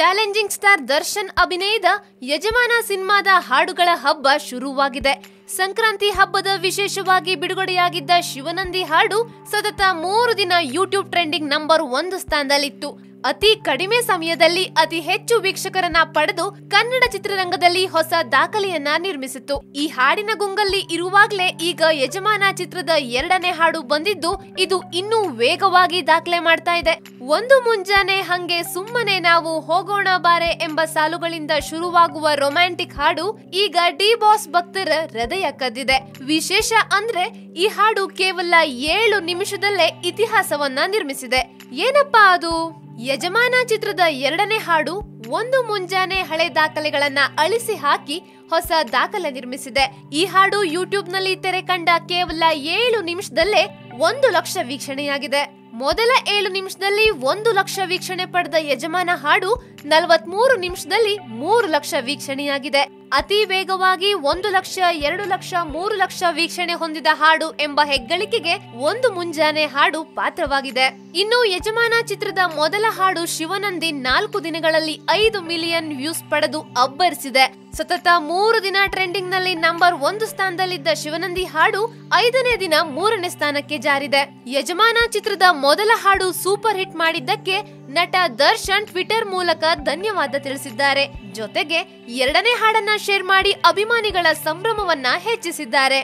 Challenging star Darshan ಅಭಿನಯದ ಯಜಮಾನ ಸಿನಿಮಾದ ಹಾಡುಗಳ ಹಬ್ಬ ಶುರುವಾಗಿದೆ. ಸಂಕ್ರಾಂತಿ ಹಬ್ಬದ ವಿಶೇಷವಾಗಿ ಬಿಡುಗಡೆಯಾಗಿದ್ದ ಶಿವನಂದಿ ಹಾಡು ಸತತ 3 ದಿನ ಯೂಟ್ಯೂಬ್ ಟ್ರೆಂಡಿಂಗ್ ನಂಬರ್ 1 ಸ್ಥಾನದಲ್ಲಿತ್ತು. ಅತಿ ಕಡಿಮೆ ಸಮಯದಲ್ಲಿ ಅತಿ ಹೆಚ್ಚು ವೀಕ್ಷಕರನ್ನ ಪಡೆದು ಕನ್ನಡ ಚಿತ್ರರಂಗದಲ್ಲಿ ಹೊಸ ದಾಖಲೆಯನ್ನ ನಿರ್ಮಿಸಿತ್ತು. ಈ ಹಾಡಿನ ಗುಂಗಲ್ಲಿ ಇರುವಾಗಲೇ ಈಗ ಯಜಮಾನ ಚಿತ್ರದ 2ನೇ ಹಾಡು ಬಂದಿದ್ದು ಇದು ಇನ್ನೂ ವೇಗವಾಗಿ ದಾಖಲೆ ಮಾಡ್ತಾ ಇದೆ. ಒಂದು ಮುಂಜಾನೆ ಹಂಗೆ ಸುಮ್ಮನೆ ನಾವು ಹೋಗೋಣ ಬಾರೆ ಎಂಬ ಸಾಲುಗಳಿಂದ ಶುರುವಾಗುವ ರೊಮ್ಯಾಂಟಿಕ್ ಹಾಡು ಈಗ ಡಿ ಬಾಸ್ ಭಕ್ತರ ಹೃದಯ ಕದ್ದಿದೆ. ವಿಶೇಷ ಅಂದ್ರೆ ಈ ಹಾಡು ಕೇವಲ 7 ನಿಮಿಷದಲ್ಲೇ ಇತಿಹಾಸವನ್ನ ನಿರ್ಮಿಸಿದೆ. ಏನಪ್ಪಾ ಅದು? ಯಜಮಾನ ಚಿತ್ರದ 2ನೇ ಹಾಡು ಒಂದು ಮುಂಜಾನೆ ಹಳೆ ದಾಖಲೆಗಳನ್ನ ಅಳಿಸಿ ಹಾಕಿ ಹೊಸ ದಾಖಲೆ ನಿರ್ಮಿಸಿದೆ. ಈ ಹಾಡು ಯೂಟ್ಯೂಬ್ ನಲ್ಲಿ ತೆರೆ ಕಂಡ ಕೇವಲ 7 ನಿಮಿಷದಲ್ಲೇ 1 ಲಕ್ಷ ವೀಕ್ಷಣೆಯಾಗಿದೆ. ಮೊದಲ 7 ನಿಮಿಷದಲ್ಲಿ 1 ಲಕ್ಷ ವೀಕ್ಷಣೆ ಪಡೆದ ಯಜಮಾನ ಹಾಡು 43 ನಿಮಿಷದಲ್ಲಿ 3 ಲಕ್ಷ ವೀಕ್ಷಣೆಯಾಗಿದೆ. ಅತಿ ವೇಗವಾಗಿ 1 ಲಕ್ಷ, 2 ಲಕ್ಷ, 3 ಲಕ್ಷ ವೀಕ್ಷಣೆ ಹೊಂದಿದ ಹಾಡು ಎಂಬ ಹೆಗ್ಗಳಿಕೆಗೆ ಒಂದು ಮುಂಜಾನೆ ಹಾಡು ಪಾತ್ರವಾಗಿದೆ. ಇನ್ನು ಯಜಮಾನ ಚಿತ್ರದ ಮೊದಲ ಹಾಡು ಶಿವನಂದಿ 4 ದಿನಗಳಲ್ಲಿ 5 ಮಿಲಿಯನ್ ವ್ಯೂಸ್ ಪಡೆದು ಅಬ್ಬರಿಸಿದೆ. ಸತತ 3 ದಿನ ಟ್ರೆಂಡಿಂಗ್ ನಲ್ಲಿ ನಂಬರ್ 1 ಸ್ಥಾನದಲ್ಲಿದ್ದ ಶಿವನಂದಿ ಹಾಡು 5ನೇ ದಿನ 3ನೇ ಸ್ಥಾನಕ್ಕೆ ಜಾರಿದೆ. ಯಜಮಾನ ಚಿತ್ರದ ಮೊದಲ ಹಾಡು ಸೂಪರ್ ಹಿಟ್ ಮಾಡಿದ್ದಕ್ಕೆ ನಟ ದರ್ಶನ್ ಟ್ವಿಟರ್ ಮೂಲಕ ಧನ್ಯವಾದ ತಿಳಿಸಿದ್ದಾರೆ. ಜೊತೆಗೆ 2ನೇ ಹಾಡನ್ನ ಶೇರ್ ಮಾಡಿ ಅಭಿಮಾನಿಗಳ ಸಂಭ್ರಮವನ್ನ ಹೆಚ್ಚಿಸಿದ್ದಾರೆ.